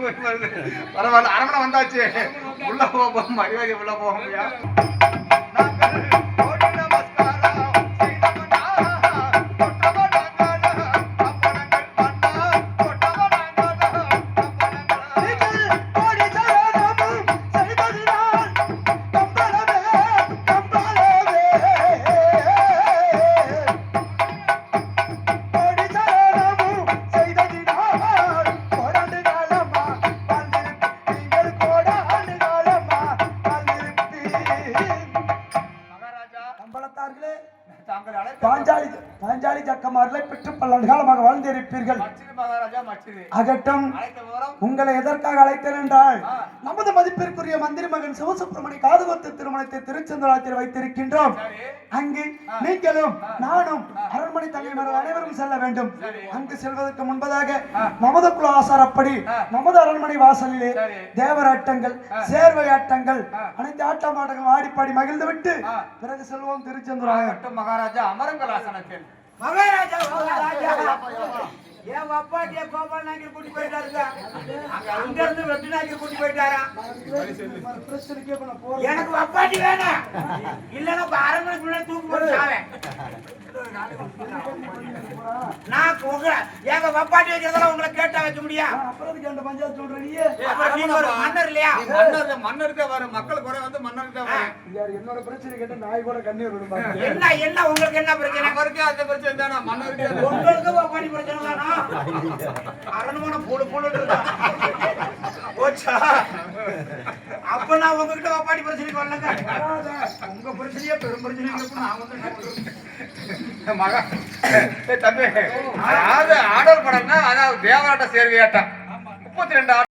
பரவாயில்ல, அரமனை வந்தாச்சு. உள்ள போவோம், மரியாதை உள்ள போவோம்யா. பாஞ்சாலி ஜக்கமார்களை பெற்று பல்லாண்டு காலமாக வாழ்ந்திருப்பீர்கள். அகட்டும், உங்களை எதற்காக அழைத்தேன் என்றால், நமது மதிப்பிற்குரிய மந்திரி மகன் சிவசுப்பிரமணிய காதுகுத்து திருமணத்தை திருச்செந்தூரத்தில் வைத்திருக்கின்றோம். அங்கு நீங்களும் நானும் அரண்மனை தங்கையினர் அனைவரும் செல்ல வேண்டும். அங்கு செல்வதற்கு முன்பதாக நமது குல ஆசாரப்படி நமது அரண்மனை வாசலிலே தேவராட்டங்கள், சேர்வை ஆட்டங்கள், அனைத்து ஆட்டமாட்டங்களும் ஆடிப்பாடி மகிழ்ந்து விட்டு பிறகு செல்வோம் திருச்செந்தூர். மகாராஜா அமரங்கள் ஆசனத்தில். மகாராஜா என் அப்பாட்டிய கோபால் நாயக்கர் கூட்டி போயிட்டாருங்க. அங்க இருந்து வெட்டி நாயக்கர் கூட்டி போயிட்டாரா? எனக்கு அப்பாட்டி வேணும், இல்லன்னா அரண்மனை தூக்கு போட்டு நான் எங்க அப்பாட்டி வைக்கிறதெல்லாம் உங்களை கேட்டா வைக்க முடியும். பஞ்சாயத்து சொல்றேன், நீங்க ஒரு மன்னர் இல்லையா? மன்னருக்கு வரும் மக்கள் குறை வந்து மன்னருக்கு வரும். என்னோட பிரச்சனை கேட்டு நாய் கூட கண்ணீர் விடுவாங்க. என்ன உங்களுக்கு என்ன பிரச்சனை? அவருக்கு அந்த பிரச்சனை தானே, மன்னருக்கு உங்களுக்கு அப்பாட்டி பிரச்சனை தானா? அரண்மனை போடு போட்டு போச்சா? அப்ப நான் உங்ககிட்ட அப்பாட்டி பிரச்சனைக்கு வரலங்க. உங்க பிரச்சனையே பெரும் பிரச்சனை. மகா தம்பி, அதாவது ஆடல் படம்னா அதாவது தேவராட்ட சேர்வையாட்டம் 32